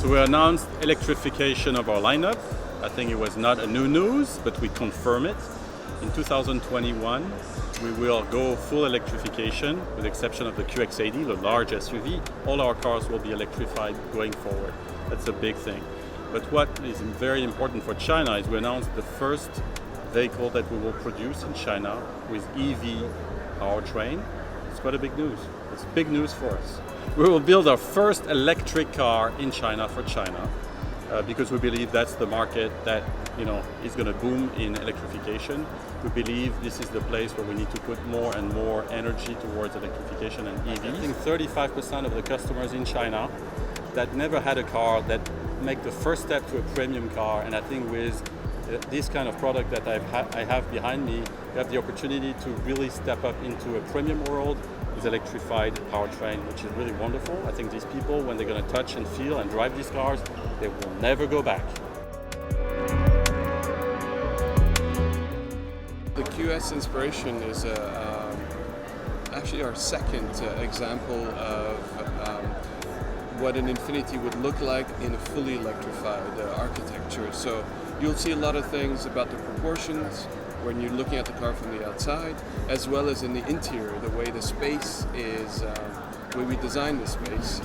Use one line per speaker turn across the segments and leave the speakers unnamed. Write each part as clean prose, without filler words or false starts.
So we announced electrification of our lineup. I think it was not a new news, but we confirm it. In 2021, we will go full electrification, with the exception of the QX80, the large SUV. All our cars will be electrified going forward. That's a big thing. But what is very important for China is we announced the first vehicle that we will produce in China with EV powertrain. It's quite a big news. It's big news for us. We will build our first electric car in China for China. Because we believe that's the market that is going to boom in electrification. We believe this is the place where we need to put more and more energy towards electrification and EV. I think 35% of the customers in China that never had a car that make the first step to a premium car, and I think with this kind of product that I have behind me, you have the opportunity to really step up into a premium world with electrified powertrain, which is really wonderful. I think these people, when they're going to touch and feel and drive these cars, they will never go back.
The QS inspiration is actually our second example of what an Infiniti would look like in a fully electrified architecture. So you'll see a lot of things about the proportions when you're looking at the car from the outside, as well as in the interior, the way the space is, the way we design the space,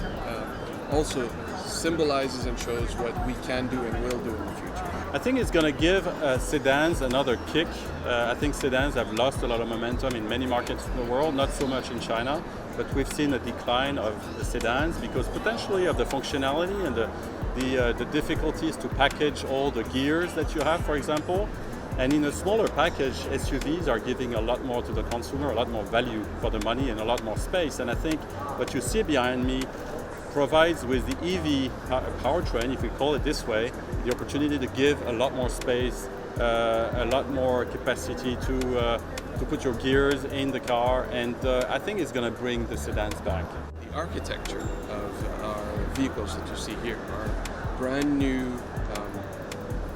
also symbolizes and shows what we can do and will do in the future.
I think it's going to give sedans another kick. I think sedans have lost a lot of momentum in many markets in the world, not so much in China, but we've seen a decline of the sedans because potentially of the functionality and the difficulties to package all the gears that you have, for example. And in a smaller package, SUVs are giving a lot more to the consumer, a lot more value for the money and a lot more space. And I think what you see behind me provides with the EV powertrain, if we call it this way, the opportunity to give a lot more space, a lot more capacity to put your gears in the car. And I think it's going to bring the sedans back.
The architecture of our vehicles that you see here are brand new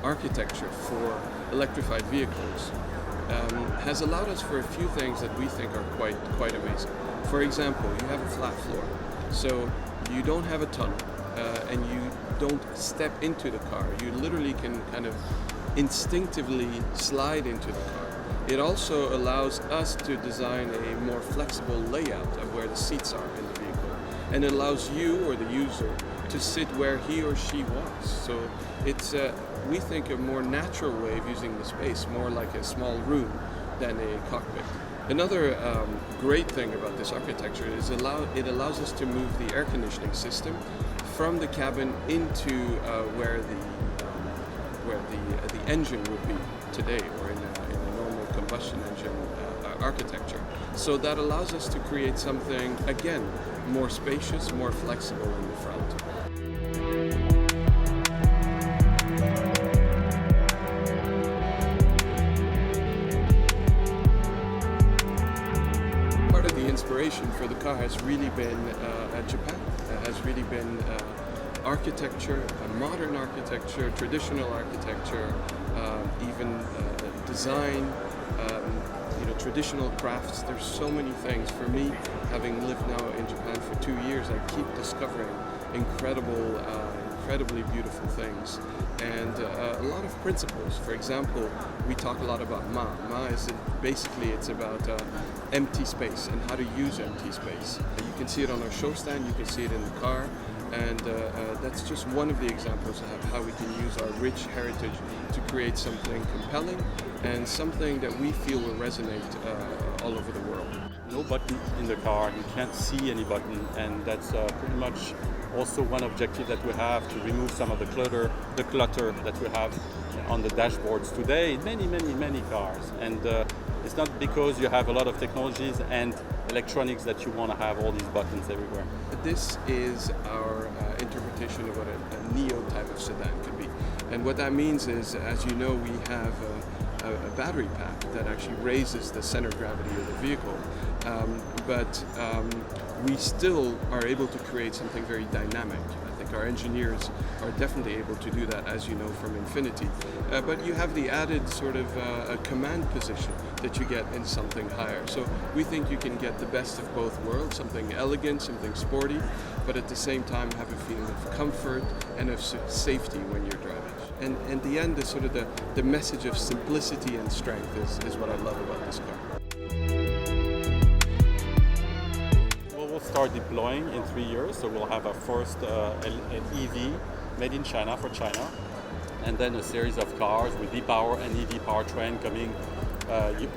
architecture for electrified vehicles has allowed us for a few things that we think are quite amazing. For example, you have a flat floor, so you don't have a tunnel and you don't step into the car. You literally can kind of instinctively slide into the car. It also allows us to design a more flexible layout of where the seats are in the vehicle, and it allows you or the user to sit where he or she wants. So it's we think a more natural way of using the space, more like a small room than a cockpit. Another great thing about this architecture is it allows us to move the air conditioning system from the cabin into where the engine would be today, or in a normal combustion engine architecture. So that allows us to create something, again, more spacious, more flexible in the front. Part of the inspiration for the car has really been Japan. Has really been architecture, modern architecture, traditional architecture, even design, traditional crafts. There's so many things. For me, having lived now in Japan for 2 years, I keep discovering incredibly beautiful things, and a lot of principles. For example, we talk a lot about Ma. Ma is basically it's about empty space and how to use empty space. You can see it on our show stand, you can see it in the car, and that's just one of the examples of how we can use our rich heritage to create something compelling and something that we feel will resonate all over the world.
No button in the car, you can't see any button, and that's pretty much also one objective that we have, to remove some of the clutter that we have on the dashboards today in many cars. And it's not because you have a lot of technologies and electronics that you want to have all these buttons everywhere.
This is our interpretation of what a Neo type of sedan could be. And what that means is, as you know, we have a battery pack that actually raises the center of gravity of the vehicle. But we still are able to create something very dynamic. I think work. Our engineers are definitely able to do that, as you know from Infiniti. But you have the added sort of a command position that you get in something higher. So we think you can get the best of both worlds, something elegant, something sporty, but at the same time have a feeling of comfort and of safety when you're driving. And in the end, the sort of the message of simplicity and strength is what I love about this car.
We'll start deploying in 3 years, so we'll have our first an EV made in China for China, and then a series of cars with e-power and EV powertrain coming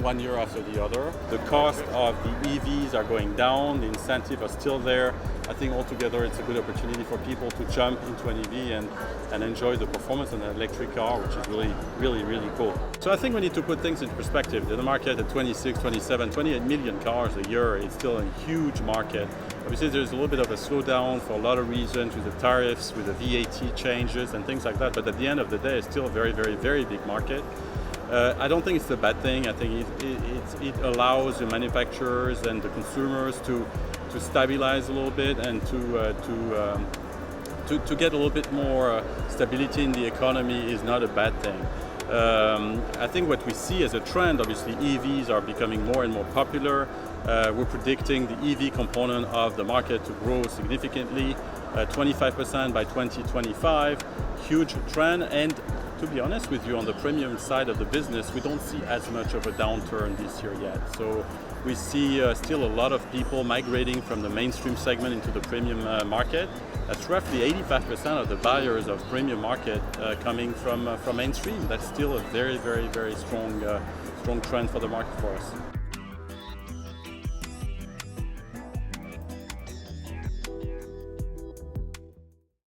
1 year after the other. The cost of the EVs are going down, the incentive are still there. I think altogether it's a good opportunity for people to jump into an EV and enjoy the performance of an electric car, which is really cool. So I think we need to put things into perspective. The market at 26, 27, 28 million cars a year is still a huge market. Obviously there's a little bit of a slowdown for a lot of reasons with the tariffs, with the VAT changes and things like that, but at the end of the day it's still a very big market. I don't think it's a bad thing. I think it allows the manufacturers and the consumers to stabilize a little bit and to get a little bit more stability in the economy is not a bad thing. I think what we see as a trend, obviously EVs are becoming more and more popular. We're predicting the EV component of the market to grow significantly, 25% by 2025, huge trend. And to be honest with you, on the premium side of the business, we don't see as much of a downturn this year yet. So we see still a lot of people migrating from the mainstream segment into the premium market. That's roughly 85% of the buyers of premium market coming from mainstream. That's still a very strong trend for the market for us.